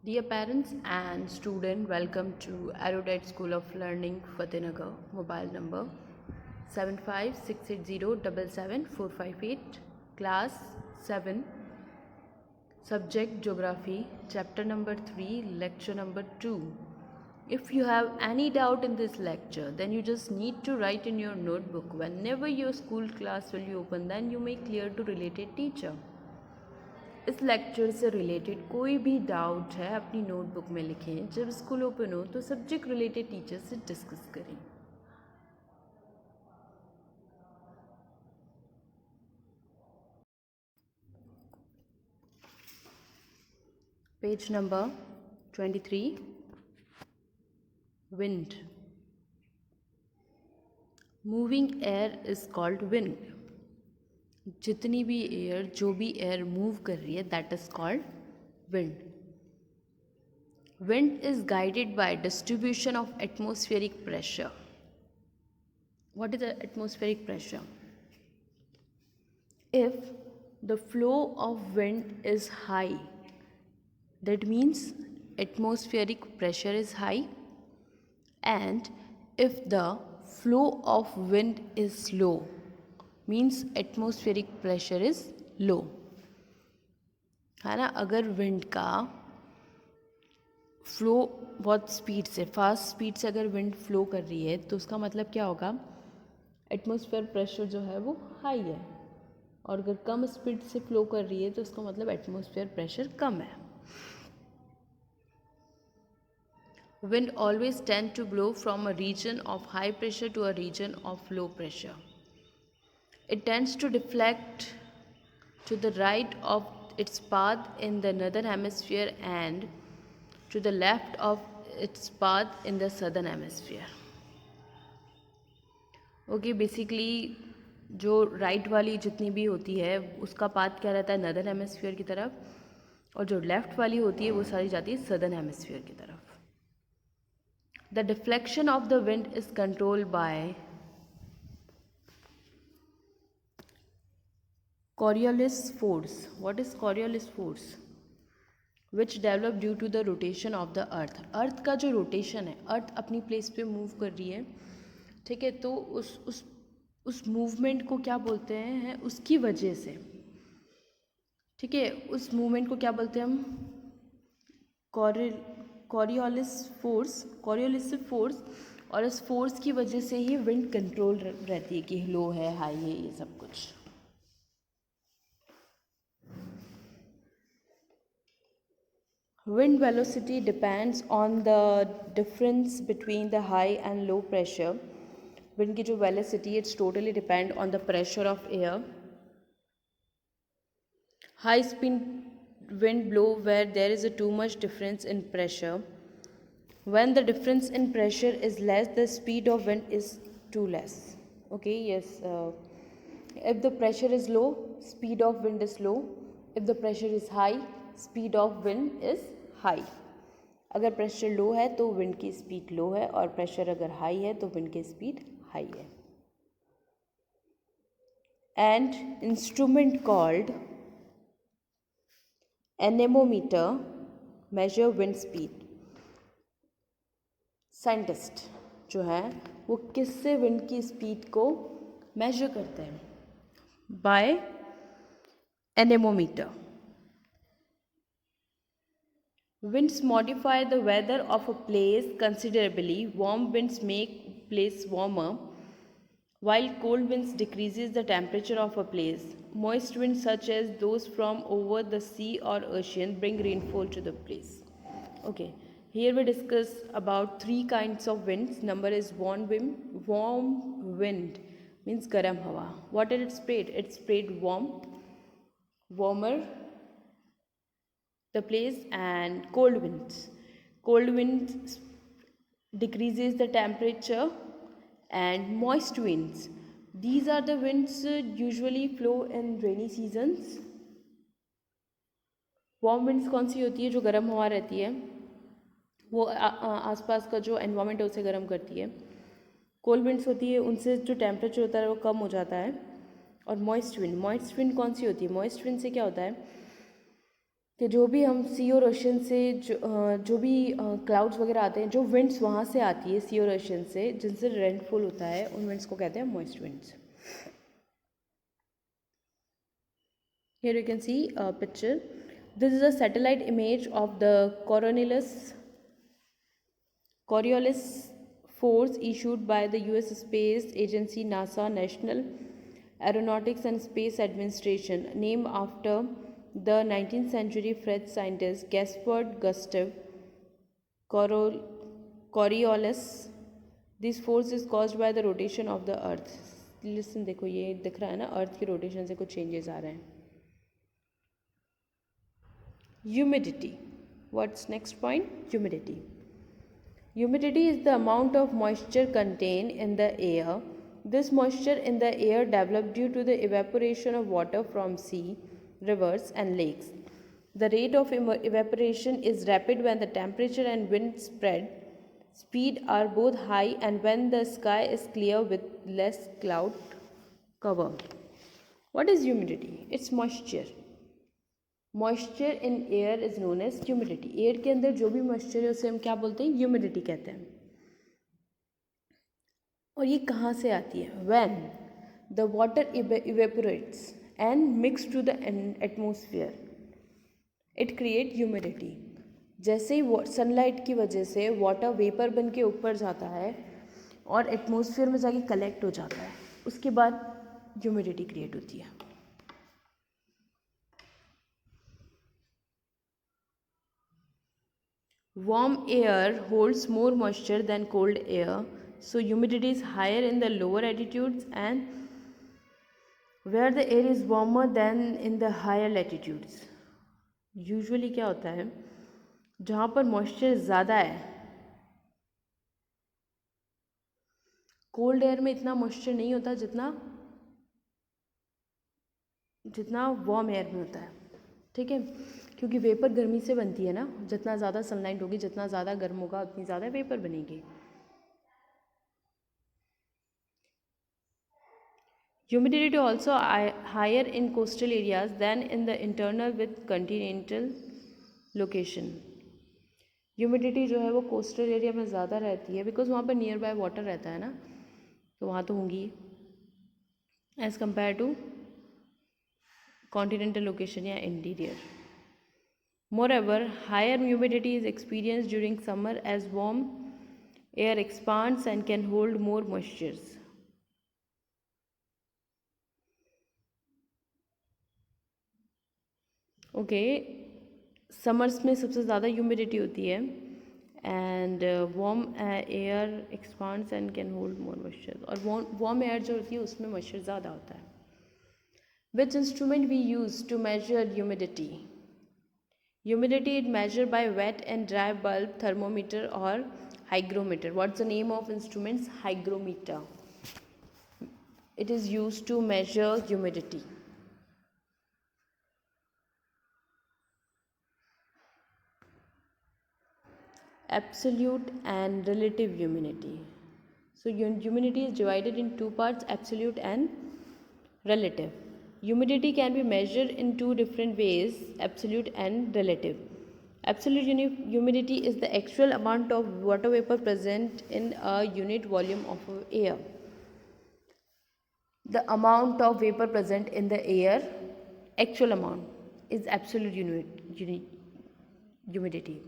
Dear parents and student, welcome to Erudite School of Learning, Fatehnagar. Mobile number 7568077458. Class 7. Subject Geography. Chapter number 3. Lecture number 2. If you have any doubt in this lecture, then you just need to write in your notebook. Whenever your school class will be open, then you may clear to related teacher. इस lecture से related कोई भी doubt है अपनी notebook में लिखें. जब school open हो तो सब्जेक्ट रिलेटेड टीचर से डिस्कस करें. Page number 23. Wind. Moving air is called wind. जितनी भी एयर, जो भी एयर मूव कर रही है, that is called wind. Wind is guided by distribution of atmospheric pressure. What is the atmospheric pressure? If the flow of wind is high, that means atmospheric pressure is high, and if the flow of wind is low, means atmospheric pressure is low. है ना. अगर wind का flow बहुत speed से, fast speed से अगर wind flow कर रही है तो उसका मतलब क्या होगा, एटमॉस्फेयर प्रेशर जो है वो हाई है. और अगर कम स्पीड से फ्लो कर रही है तो उसका मतलब एटमॉस्फेयर प्रेशर कम है. Wind always tend to blow from a region of high pressure to a region of low pressure. It tends to deflect to the right of its path in the northern hemisphere and to the left of its path in the southern hemisphere. Okay, basically जो right वाली जितनी भी होती है उसका path क्या रहता है, नदर्न हेमिस्फीयर की तरफ, और जो लेफ्ट वाली होती है वो सारी जाती है सदर्न हेमिस्फीयर की तरफ. The deflection of the wind is controlled by Coriolis force. What is Coriolis force? Which develop due to the rotation of the earth. अर्थ का जो रोटेशन है, अर्थ अपनी प्लेस पे मूव कर रही है, ठीक है, तो उस मूवमेंट को क्या बोलते हैं, उसकी वजह से, ठीक है, उस मूवमेंट को क्या बोलते हैं हम, कॉरियोलिस फोर्स, कॉरियोलिस फोर्स. और इस फोर्स की वजह से ही विंड कंट्रोल रहती है कि लो है, हाई है, ये सब कुछ. Wind velocity depends on the difference between the high and low pressure. Wind की जो velocity, it's totally depend on the pressure of air. High speed wind blow where there is a too much difference in pressure. When the difference in pressure is less, the speed of wind is too less. Okay, yes. If the pressure is low, speed of wind is low. If the pressure is high, speed of wind is high. अगर pressure low है तो wind की speed लो है, और pressure अगर high है तो wind की स्पीड हाई है. And instrument called anemometer major wind speed. Scientist जो है वो किससे विंड की स्पीड को मेजर करते हैं, by anemometer. Winds modify the weather of a place considerably. Warm winds make place warmer, while cold winds decreases the temperature of a place. Moist winds such as those from over the sea or ocean bring rainfall to the place. Okay, here we discuss about three kinds of winds. Number is warm wind. Warm wind means garam hawa. What did it spread? It spread warmer the place. And cold winds decreases the temperature. And moist winds, these are the winds usually flow in rainy seasons. Warm winds कौन सी होती है, जो गर्म हवा रहती है, वो आसपास का जो एनवायरनमेंट है उसे गर्म करती है. कोल्ड विंड्स होती है, उनसे जो टेम्परेचर होता है वो कम हो जाता है. और मॉइस्ट विंड कौन सी होती है, मॉइस्ट विंड से क्या होता है, कि जो भी हम सी और ओशन से जो भी क्लाउड्स वगैरह आते हैं, जो विंड्स वहाँ से आती है सी और ओशन से, जिनसे रेनफॉल होता है, उन विंड्स को कहते हैं moist winds. Here you can see a picture. This is a satellite image of the Coriolis force issued by the US Space Agency NASA National Aeronautics and Space Administration, named after the 19th century French scientist Gaspard Gustave Coriolis. This force is caused by the rotation of the earth. Listen, देखो ये दिख रहा है ना, अर्थ की rotation से कुछ changes आ रहे हैं. Humidity. What's next point? Humidity. Humidity is the amount of moisture contained in the air. This moisture in the air develops due to the evaporation of water from sea, rivers, and lakes. The rate of evaporation is rapid when the temperature and wind speed are both high and when the sky is clear with less cloud cover. What is humidity? It's moisture. Moisture in air is known as humidity. Air के अंदर जो भी moisture है उसे हम क्या बोलते हैं? ह्यूमिडिटी कहते हैं. और ये कहाँ से आती है? When the water evaporates and mix to the atmosphere it create humidity. जैसे ही सनलाइट की वजह से वाटर वेपर बन के ऊपर जाता है और एटमोसफियर में जाके कलेक्ट हो जाता है, उसके बाद ह्यूमिडिटी क्रिएट होती है. Warm air holds more moisture than cold air, so humidity is higher in the lower altitudes and where the air is warmer than in the higher latitudes. Usually क्या होता है, जहाँ पर moisture ज़्यादा है, cold air में इतना moisture नहीं होता जितना warm air में होता है. ठीक है, क्योंकि वेपर गर्मी से बनती है ना. जितना ज़्यादा सनलाइट होगी, जितना ज़्यादा गर्म होगा, उतनी ज़्यादा वेपर बनेगी. Humidity also higher in coastal areas than in the internal with continental location. Humidity जो है वो कोस्टल एरिया में ज़्यादा रहती है बिकॉज वहाँ पर नियर बाय वाटर रहता है ना, तो वहाँ तो होंगी as compare to continental location या interior. Moreover, higher humidity is experienced during summer as warm air expands and can hold more moistures. Okay, summers में सबसे ज़्यादा ह्यूमिडिटी होती है and warm air expands and can hold more moisture. और warm air जो होती है उसमें मॉइस्चर ज़्यादा होता है. Which instrument we use to measure humidity? Humidity is measured by wet and dry bulb thermometer or hygrometer. What's the name of instruments? Hygrometer. It is used to measure humidity. Absolute and relative humidity. So humidity is divided in two parts, absolute and relative. Humidity can be measured in two different ways, absolute and relative. Absolute humidity is the actual amount of water vapor present in a unit volume of air. The amount of vapor present in the air, actual amount, is absolute humidity.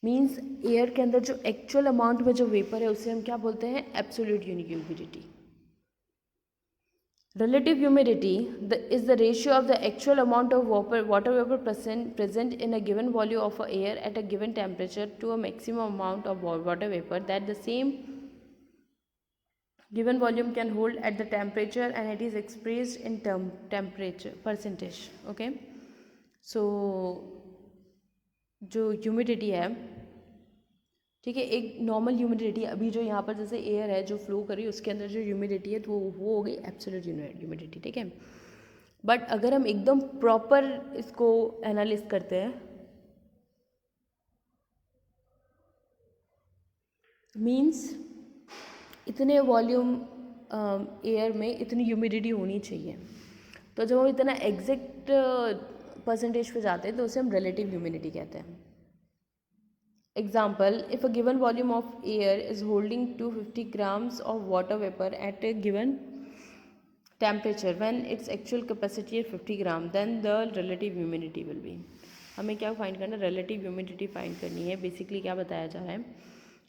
Means air के अंदर जो actual amount में जो vapour है उसे हम क्या बोलते हैं? Absolute humidity. Relative humidity is the ratio of the actual amount of water vapor present in a given volume of air at a given temperature to a maximum amount of water vapor that the same given volume can hold at the temperature, and it is expressed in temperature percentage. Okay, so जो humidity है, ठीक है, एक normal humidity, अभी जो यहाँ पर जैसे एयर है जो फ्लो कर रही है उसके अंदर जो ह्यूमिडिटी है तो वो हो गई एब्सोल्यूट ह्यूमिडिटी. ठीक है, बट अगर हम एकदम प्रॉपर इसको एनालिस करते हैं, मीन्स इतने वॉल्यूम एयर में इतनी ह्यूमिडिटी होनी चाहिए. तो जब हम इतना एग्जैक्ट परसेंटेज पे जाते हैं तो उसे हम रिलेटिव ह्यूमिडिटी कहते हैं. Example, if a given volume of air is holding 250 grams of water vapor at a given temperature when its actual capacity is 50 gram, then the relative humidity will be. हमें क्या find करना है? Relative humidity find करनी है. Basically क्या बताया जा रहा है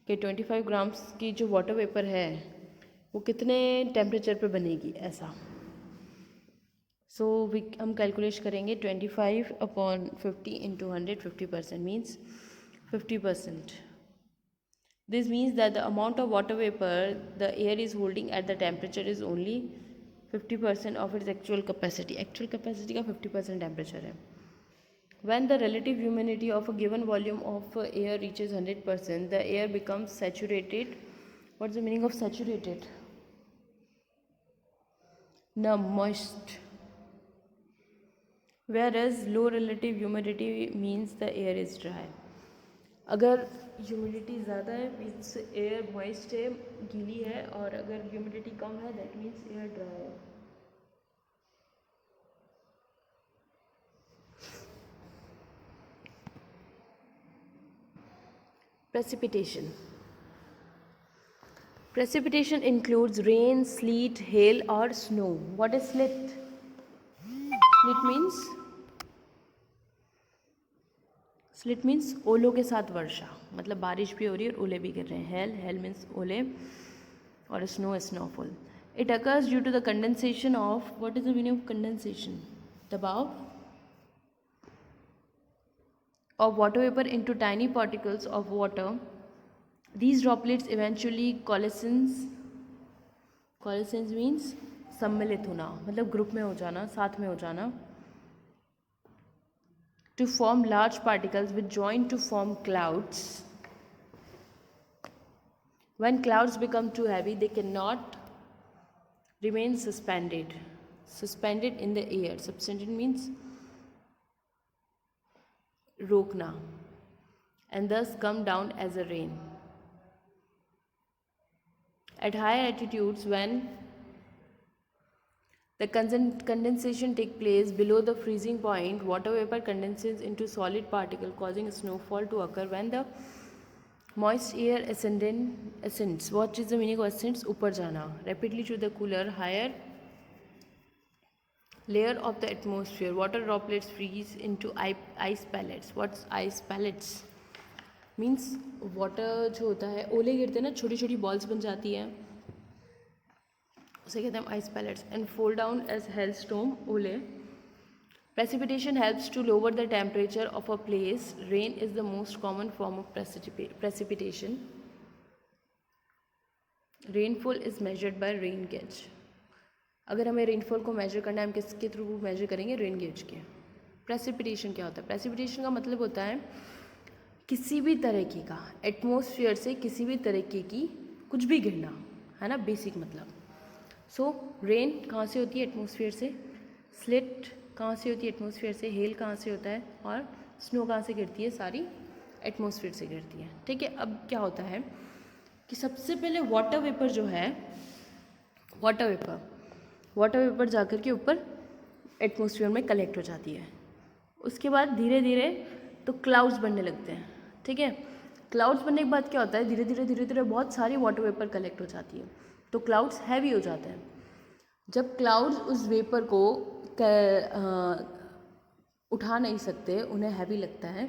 कि 25 ग्राम्स की जो वाटर वेपर है वो कितने टेम्परेचर पे बनेगी, ऐसा. सो हम कैलकुलेट करेंगे 25 upon 50 into 100. 50% means 50%. This means that the amount of water vapor the air is holding at the temperature is only 50% of its actual capacity. Actual capacity का 50% temperature है. When the relative humidity of a given volume of air reaches 100%, the air becomes saturated. What's the meaning of saturated? Numb, moist. Whereas low relative humidity means the air is dry. अगर humidity ज़्यादा है means air moist है, गीली है, और अगर humidity कम है that means air dry है. Precipitation. Precipitation includes rain, sleet, hail or snow. What is sleet? Sleet means ओलों के साथ वर्षा, मतलब बारिश भी हो रही है और ओले भी गिर रहे हैं. Hail means ओले और snow is snowfall. It occurs due to the condensation of, what is the meaning of condensation? दबाव of water vapor into tiny particles of water. These droplets eventually coalesce. Coalescence means सम्मिलित होना, मतलब group में हो जाना, साथ में हो जाना. To form large particles which join to form clouds. When clouds become too heavy, they cannot remain suspended. Suspended in the air. Suspended means रोकना, and thus come down as a rain. At higher altitudes, when the condensation takes place below the freezing point, water vapor condenses into solid particle, causing snowfall to occur. When the moist air ascends. What is the meaning of ascends? ऊपर जाना. Rapidly to the cooler, higher layer of the atmosphere, water droplets freeze into ice pellets. What's ice pellets? Means water जो होता है, ओले गिरते हैं ना, छोटी छोटी बॉल्स बन जाती हैं, उसे कहते हैं ice pellets, and fall down as hailstorm, ओले. Precipitation helps to lower the temperature of a place. Rain is the most common form of precipitation. Rainfall is measured by rain gauge. अगर हमें rainfall को major करना है, हम किसके through major करेंगे? Rain gauge के. प्रेसिपिटेशन क्या होता है? प्रेसिपिटेशन का मतलब होता है किसी भी तरीके का एटमॉस्फेयर से किसी भी तरीके की कुछ भी गिरना, है ना, बेसिक मतलब. सो रेन कहाँ से होती है? एटमॉस्फेयर से. स्लिट कहाँ से होती है? एटमॉस्फेयर से. हेल कहाँ से होता है? और स्नो कहाँ से गिरती है? सारी एटमॉस्फेयर से गिरती है. ठीक है. अब क्या होता है कि सबसे पहले वाटर वेपर जो है, वाटर वेपर जाकर के ऊपर एटमॉस्फेयर में कलेक्ट हो जाती है. उसके बाद धीरे धीरे तो क्लाउड्स बनने लगते हैं. ठीक है. क्लाउड्स बनने के बाद क्या होता है? धीरे धीरे बहुत सारी वाटर वेपर कलेक्ट हो जाती है, तो क्लाउड्स हैवी हो जाते हैं. जब क्लाउड्स उस वेपर को उठा नहीं सकते, उन्हें हैवी लगता है,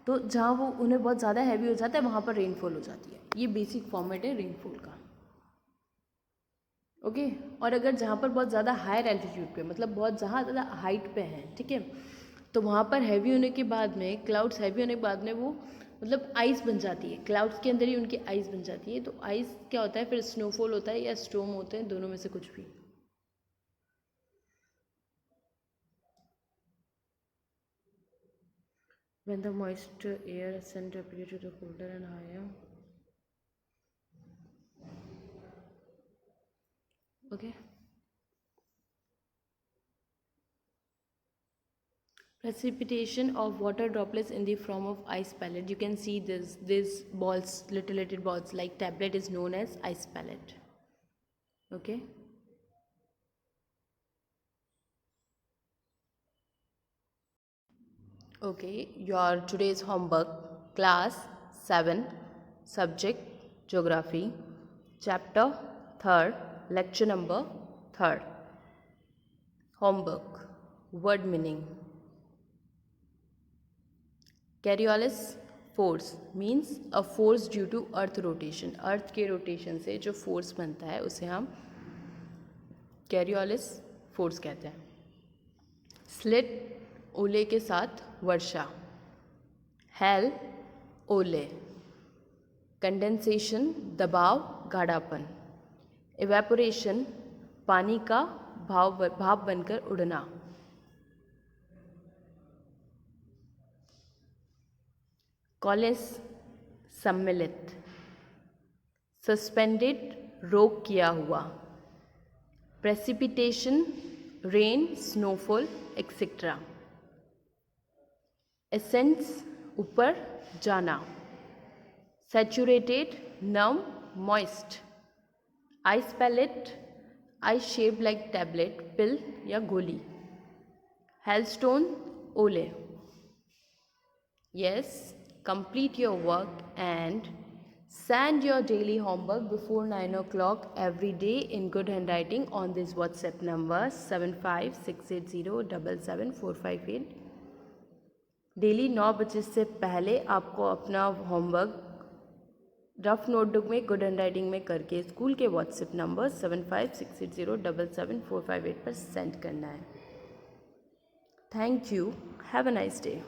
तो जहाँ वो उन्हें बहुत ज़्यादा हैवी हो जाता है वहाँ पर रेनफॉल हो जाती है. ये बेसिक फॉर्मेट है रेनफॉल का. ओके. और अगर जहाँ पर बहुत ज़्यादा हायर एल्टीट्यूड पे, मतलब बहुत ज़्यादा हाइट पे है, ठीक है, तो वहाँ पर हैवी होने के बाद में, क्लाउड्स हैवी होने के बाद में वो मतलब आइस बन जाती है. क्लाउड्स के अंदर ही उनकी आइस बन जाती है. तो आइस क्या होता है? फिर स्नोफॉल होता है या स्टॉर्म होते हैं, दोनों में से कुछ भी. When the moist air ascends rapidly to the colder and higher. Okay. Precipitation of water droplets in the form of ice pellet. You can see these balls, little balls like tablet is known as ice pellet. Okay. Okay, your today's homework, class 7, subject geography, chapter 3rd, lecture number 3rd. Homework, word meaning. Coriolis force means a force due to earth rotation. अर्थ के rotation से जो force बनता है उसे हम कैरियोलिस force कहते हैं. Slit ओले के साथ वर्षा. हेल ओले. कंडेंसेशन दबाव गाढ़ापन. इवेपोरेशन पानी का भाप बनकर उड़ना. कॉलेस सम्मिलित. सस्पेंडेड रोक किया हुआ. Precipitation rain snowfall etcetera. Ascends ऊपर जाना. सैचुरेटेड नम moist. Ice pellet ice shape like tablet pill या गोली. हेलस्टोन ओले. Yes, complete your work and send your daily homework before 9 o'clock every day in good handwriting on this WhatsApp number 7568077458. Daily 9 बजे से पहले आपको अपना homework rough notebook में good handwriting में करके स्कूल के व्हाट्सएप नंबर 7568077458 पर सेंड करना है. Thank you. Have a nice day.